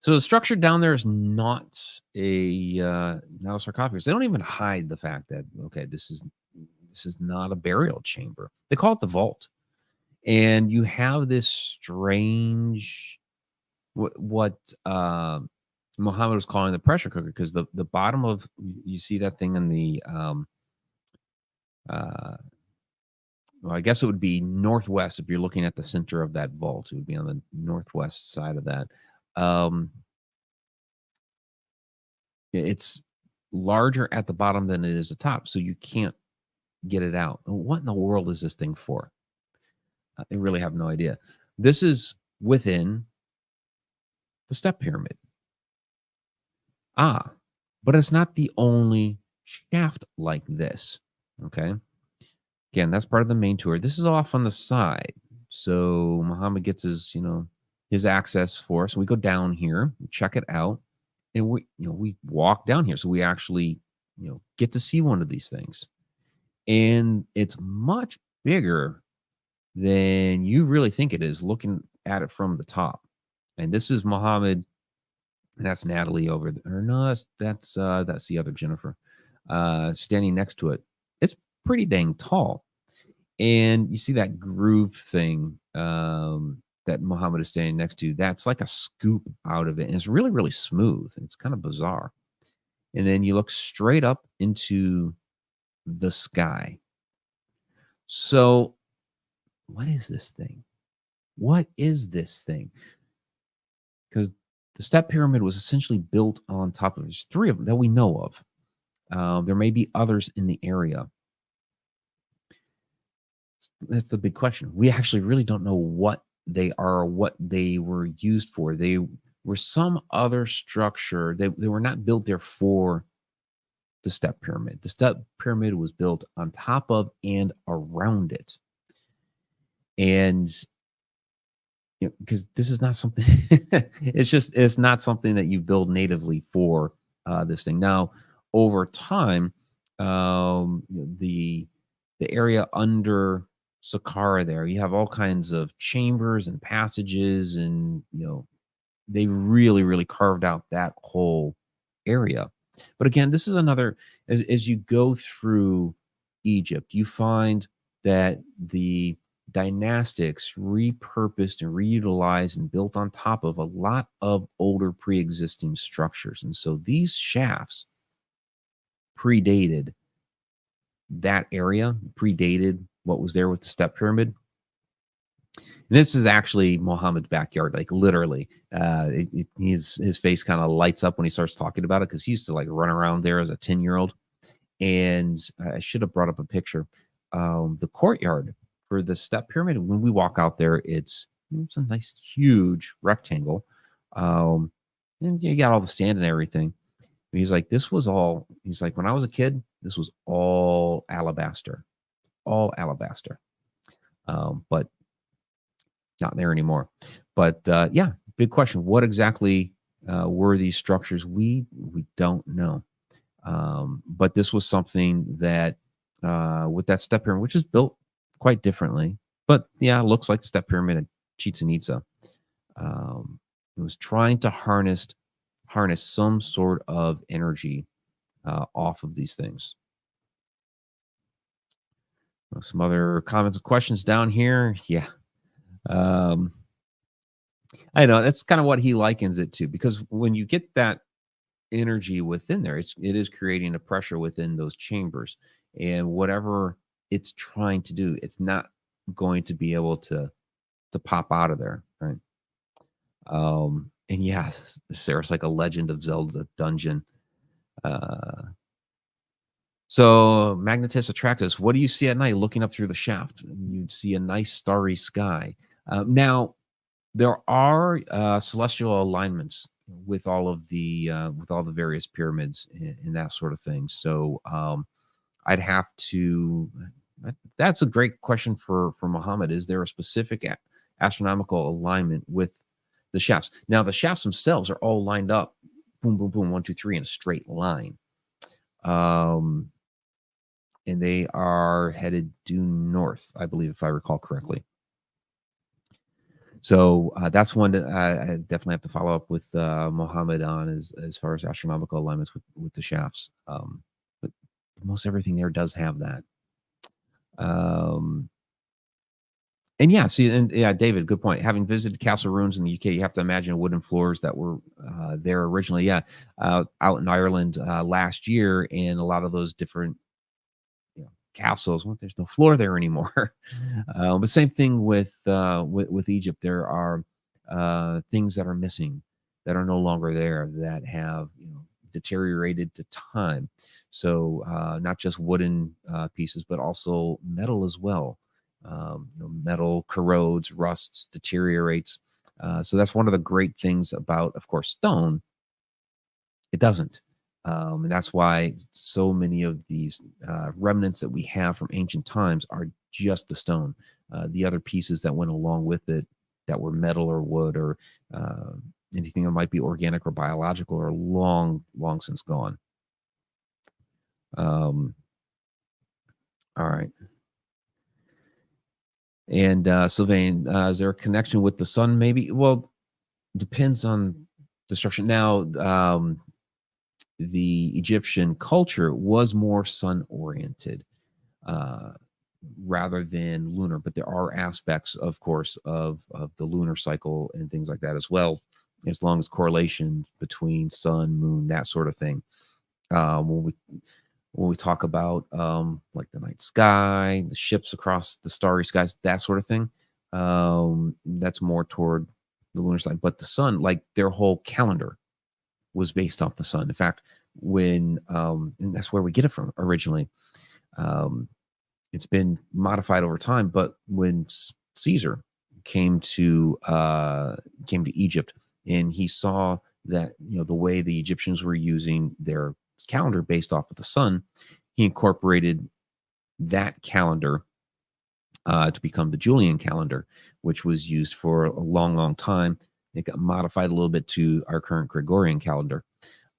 Speaker 1: So the structure down there is not a sarcophagus. They don't even hide the fact that this is not a burial chamber. They call it the vault. And you have this strange what Muhammad was calling the pressure cooker, because the bottom of, you see that thing in the well, I guess it would be northwest if you're looking at the center of that vault. It would be on the northwest side of that. It's larger at the bottom than it is at the top, so you can't get it out. What in the world is this thing for? I really have no idea. This is within the step pyramid. But it's not the only shaft like this. Okay. Again, that's part of the main tour. This is off on the side. So Muhammad gets his access for us. We go down here, we check it out, and we walk down here. So we actually, get to see one of these things. And it's much bigger than you really think it is looking at it from the top. And this is Muhammad. That's Natalie over there. Or no, that's the other Jennifer standing next to it. It's pretty dang tall. And you see that groove thing that Muhammad is standing next to. That's like a scoop out of it. And it's really, really smooth. It's kind of bizarre. And then you look straight up into the sky. So what is this thing? What is this thing? Because the step pyramid was essentially built on top of, there's 3 of them that we know of. There may be others in the area. That's the big question. We actually really don't know what they are or what they were used for. They were some other structure. They were not built there for the step pyramid. The step pyramid was built on top of and around it. And because this is not something, it's not something that you build natively for this thing. Now, over time, the area under Saqqara there, you have all kinds of chambers and passages, and they really, really carved out that whole area. But again, this is another, as you go through Egypt, you find that the dynastics repurposed and reutilized and built on top of a lot of older pre-existing structures. And so these shafts predated that area, predated what was there with the step pyramid. And this is actually Muhammad's backyard, like literally. His face kind of lights up when he starts talking about it, because he used to like run around there as a 10-year-old. And I should have brought up a picture. The courtyard for the step pyramid, when we walk out there, it's a nice huge rectangle. And you got all the sand and everything. And he's like, when I was a kid, this was all alabaster. But not there anymore. But yeah, big question. What exactly were these structures? We don't know. But this was something that with that step pyramid, which is built quite differently, but yeah, it looks like the step pyramid at Chichen Itza. It was trying to harness some sort of energy off of these things. Some other comments and questions down here. Yeah. I know that's kind of what he likens it to, because when you get that energy within there, it is creating a pressure within those chambers, and whatever it's trying to do, it's not going to be able to pop out of there, right? And yeah, Sarah's like a Legend of Zelda dungeon. So Magnetis Attractus, what do you see at night looking up through the shaft? You'd see a nice starry sky. Now, there are celestial alignments with all the various pyramids and that sort of thing. So I'd have to. That's a great question for Muhammad. Is there a specific astronomical alignment with the shafts. Now, the shafts themselves are all lined up, boom, boom, boom, 1, 2, 3, in a straight line. And they are headed due north, I believe, if I recall correctly. So that's one that I definitely have to follow up with Mohammed on, as far as astronomical alignments with the shafts. But most everything there does have that. And yeah, see, and yeah, David, good point. Having visited castle ruins in the UK, you have to imagine wooden floors that were there originally. Yeah, out in Ireland last year, and a lot of those different castles. Well, there's no floor there anymore. But same thing with Egypt. There are things that are missing, that are no longer there, that have deteriorated to time. So not just wooden pieces, but also metal as well. Metal corrodes, rusts, deteriorates. So that's one of the great things about, of course, stone. It doesn't. And that's why so many of these remnants that we have from ancient times are just the stone. The other pieces that went along with it, that were metal or wood or anything that might be organic or biological, are long, long since gone. All right. And Sylvain, is there a connection with the sun? Maybe. Well, depends on the structure. Now, the Egyptian culture was more sun-oriented rather than lunar, but there are aspects, of course, of the lunar cycle and things like that as well, as long as correlation between sun, moon, that sort of thing. When we talk about like the night sky, the ships across the starry skies, that sort of thing, that's more toward the lunar side. But the sun, like their whole calendar, was based off the sun. In fact, when and that's where we get it from originally. It's been modified over time, but when Caesar came to Egypt, and he saw that the way the Egyptians were using their calendar based off of the sun, he incorporated that calendar to become the Julian calendar, which was used for a long, long time. It got modified a little bit to our current Gregorian calendar.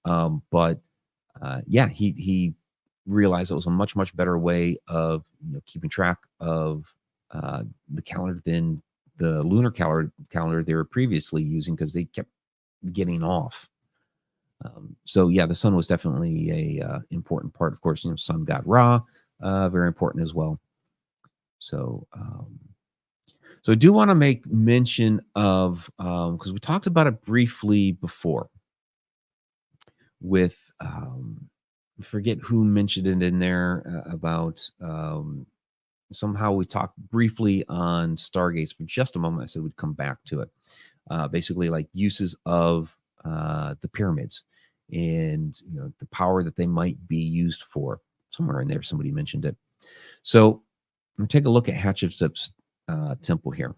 Speaker 1: But he realized it was a much, much better way of keeping track of the calendar than the lunar calendar they were previously using, because they kept getting off. So yeah, the sun was definitely a important part. Of course, sun god Ra, very important as well. So so I do want to make mention of, because we talked about it briefly before with I forget who mentioned it in there about somehow we talked briefly on stargates for just a moment. I said we'd come back to it. Basically, like uses of the pyramids, and the power that they might be used for. Somewhere in there, somebody mentioned it. So I'm gonna take a look at Hatshepsut's temple here.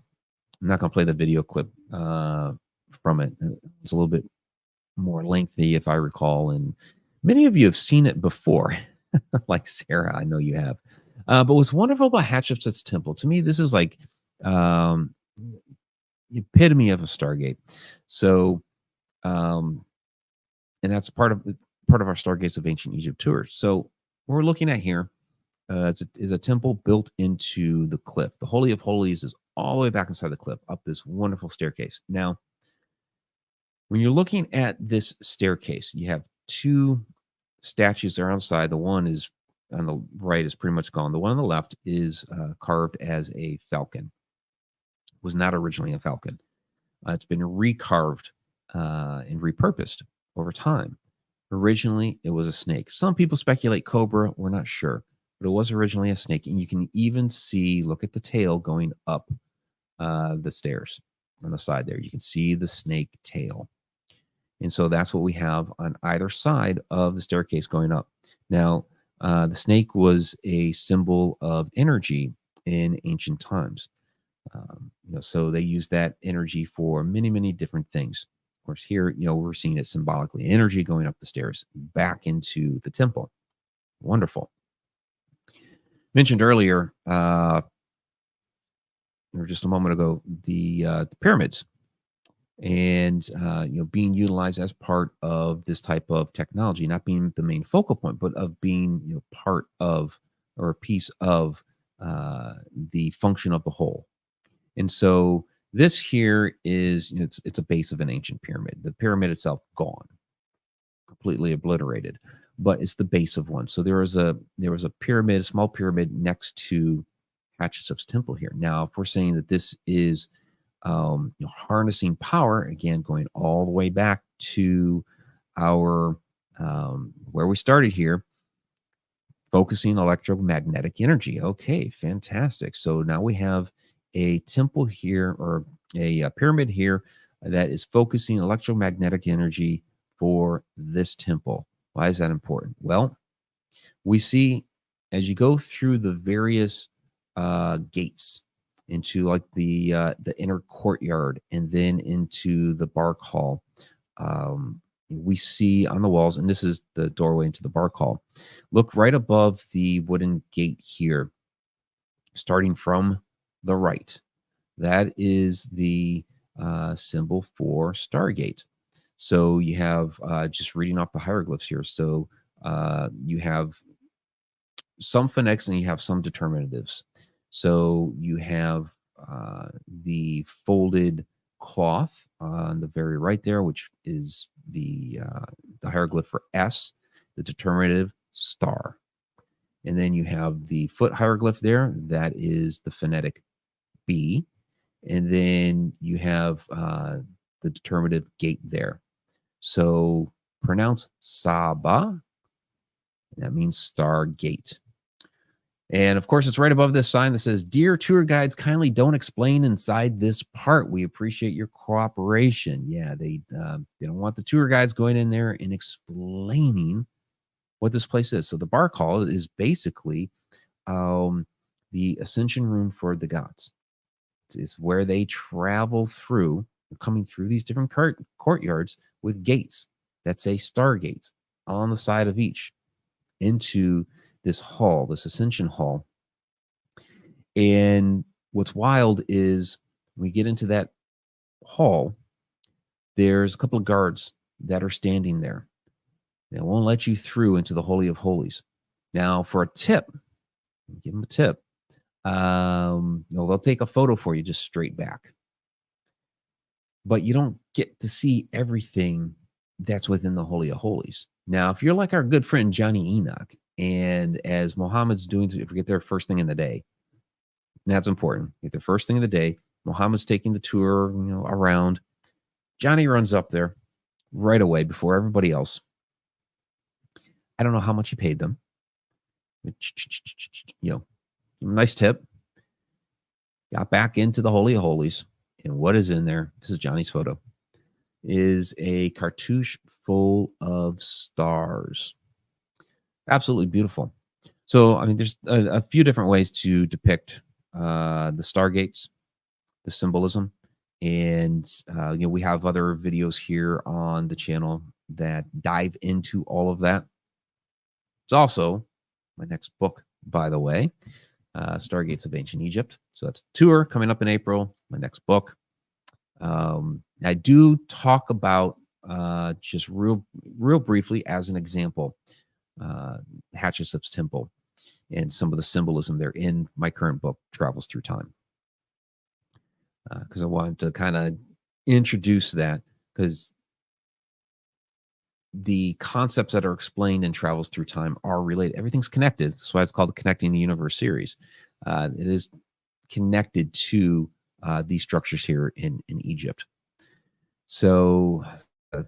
Speaker 1: I'm not gonna play the video clip from it. It's a little bit more lengthy, if I recall, and many of you have seen it before, like Sarah. I know you have. But what's wonderful about Hatshepsut's temple, to me, this is like the epitome of a Stargate. So, and that's part of our Stargates of Ancient Egypt tour. So, what we're looking at here is a temple built into the cliff. The Holy of Holies is all the way back inside the cliff, up this wonderful staircase. Now, when you're looking at this staircase, you have two statues there on the side. The one is on the right is pretty much gone. The one on the left is carved as a falcon. It was not originally a falcon. It's been recarved and repurposed over time. Originally, it was a snake. Some people speculate cobra. We're not sure. But it was originally a snake. And you can even see, look at the tail going up the stairs on the side there. You can see the snake tail. And so that's what we have on either side of the staircase going up. Now, the snake was a symbol of energy in ancient times. So they used that energy for many, many different things. Of course, here, we're seeing it symbolically. Energy going up the stairs back into the temple. Wonderful. Mentioned earlier, or just a moment ago, the pyramids, and being utilized as part of this type of technology, not being the main focal point, but of being part of or a piece of the function of the whole. And so this here is it's a base of an ancient pyramid. The pyramid itself gone, completely obliterated, but it's the base of one. So there was a pyramid, a small pyramid next to Hatshepsut's temple here. Now, if we're saying that this is harnessing power, again, going all the way back to our where we started here, focusing electromagnetic energy. Okay, fantastic. So now we have a temple here, or a pyramid here, that is focusing electromagnetic energy for this temple. Why is that important? Well, we see as you go through the various gates into like the inner courtyard and then into the bark hall, we see on the walls, and this is the doorway into the bark hall. Look right above the wooden gate here, starting from the right. That is the symbol for Stargate. So you have, just reading off the hieroglyphs here. So you have some phonetics and you have some determinatives. So you have the folded cloth on the very right there, which is the hieroglyph for S, the determinative star. And then you have the foot hieroglyph there. That is the phonetic B. And then you have the determinative gate there. So pronounce Saba. That means Stargate. And of course, it's right above this sign that says, "Dear tour guides, kindly don't explain inside this part. We appreciate your cooperation." Yeah, they don't want the tour guides going in there and explaining what this place is. So the bark hall is basically the ascension room for the gods. It's where they travel through, coming through these different courtyards with gates that say Stargate on the side of each, into this hall, this ascension hall. And what's wild is when we get into that hall, there's a couple of guards that are standing there. They won't let you through into the Holy of Holies. Now, for a tip, give them a tip. They'll take a photo for you just straight back. But you don't get to see everything that's within the Holy of Holies. Now, if you're like our good friend Johnny Enoch, and as Muhammad's doing, if we get there first thing in the day, that's important. Get there first thing in the day. Muhammad's taking the tour, around. Johnny runs up there right away before everybody else. I don't know how much he paid them. Nice tip. Got back into the Holy of Holies, and what is in there? This is Johnny's photo. Is a cartouche full of stars. Absolutely beautiful. So, I mean, there's a few different ways to depict the Stargates, the symbolism, and we have other videos here on the channel that dive into all of that. It's also my next book, by the way, Stargates of Ancient Egypt. So that's a tour coming up in April. My next book. I do talk about just real briefly as an example, Hatshepsut's temple and some of the symbolism there in my current book, Travels Through Time. Because I wanted to kind of introduce that, because the concepts that are explained in Travels Through Time are related. Everything's connected. That's why it's called the Connecting the Universe series. It is connected to these structures here in Egypt. So a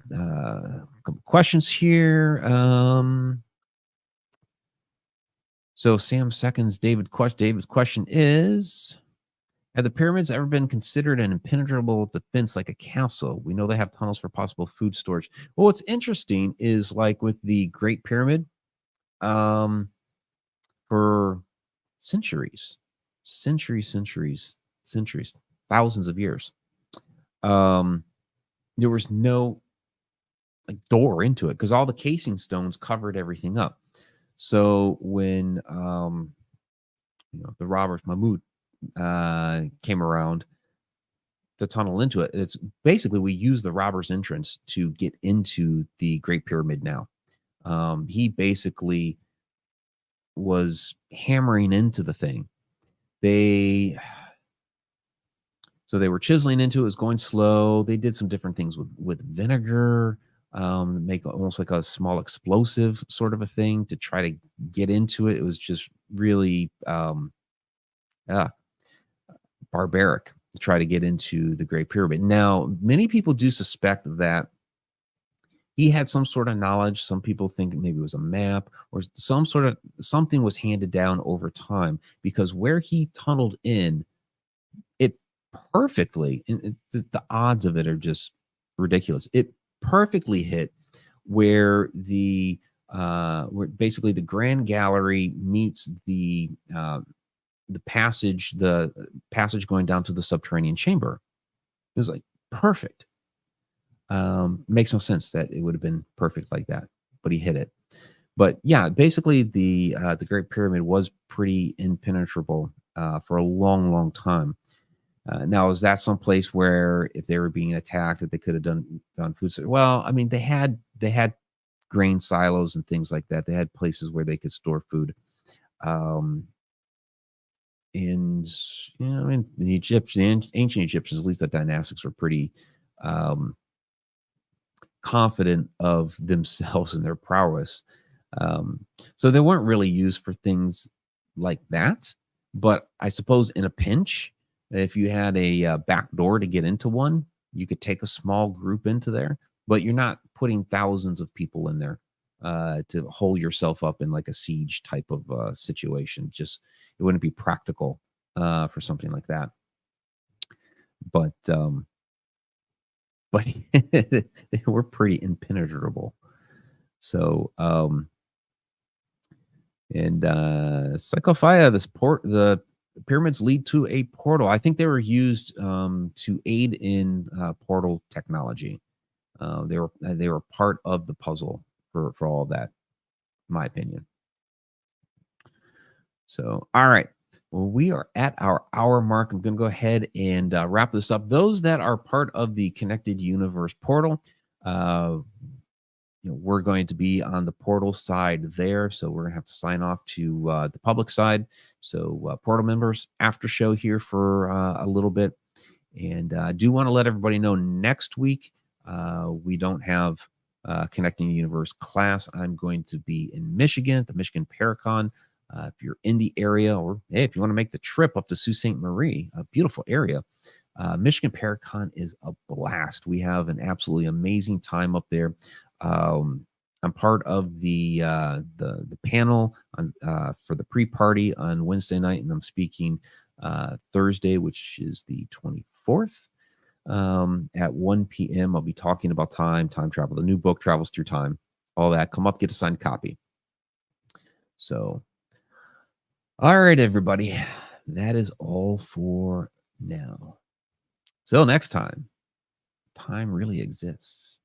Speaker 1: couple questions here. So Sam seconds David's question is, have the pyramids ever been considered an impenetrable defense like a castle? We know they have tunnels for possible food storage. Well, what's interesting is, like with the Great Pyramid, for centuries, thousands of years, there was no door into it because all the casing stones covered everything up. So when the robbers, Mahmud, came around to tunnel into it. It's basically we use the robber's entrance to get into the Great Pyramid now. He basically was hammering into the thing. They were chiseling into it. It was going slow. They did some different things with vinegar, make almost like a small explosive sort of a thing to try to get into it. It was just really barbaric to try to get into the Great Pyramid. Now, many people do suspect that he had some sort of knowledge. Some people think maybe it was a map or something was handed down over time, because where he tunneled in, it perfectly, and the odds of it are just ridiculous. It perfectly hit where where basically the Grand Gallery meets the passage going down to the subterranean chamber. It was like perfect. Makes no sense that it would have been perfect like that, but he hit it. But yeah, basically the Great Pyramid was pretty impenetrable for a long, long time. Now, is that some place where if they were being attacked, that they could have done food? Well, I mean, they had grain silos and things like that. They had places where they could store food. And I mean, the ancient Egyptians, at least the dynastics, were pretty confident of themselves and their prowess. So they weren't really used for things like that. But I suppose in a pinch, if you had a back door to get into one, you could take a small group into there, but you're not putting thousands of people in there to hold yourself up in like a siege type of situation. Just, it wouldn't be practical for something like that. But they were pretty impenetrable. So Psychophia, the pyramids lead to a portal. I think they were used to aid in portal technology. They were part of the puzzle for all of that, in my opinion. So, all right. Well, we are at our hour mark. I'm going to go ahead and wrap this up. Those that are part of the Connected Universe portal, we're going to be on the portal side there. So we're going to have to sign off to the public side. So portal members, after show here for a little bit. And I do want to let everybody know next week, we don't have Connecting the Universe class. I'm going to be in Michigan at the Michigan Paracon. If you're in the area, or hey, if you want to make the trip up to Sault Ste. Marie, a beautiful area, Michigan Paracon is a blast. We have an absolutely amazing time up there. I'm part of the panel on, for the pre-party on Wednesday night, and I'm speaking Thursday, which is the 24th, at 1 p.m. I'll be talking about time travel, the new book, Travels Through Time, all that. Come up, get a signed copy. So, all right, everybody, that is all for now. Till next time, time really exists.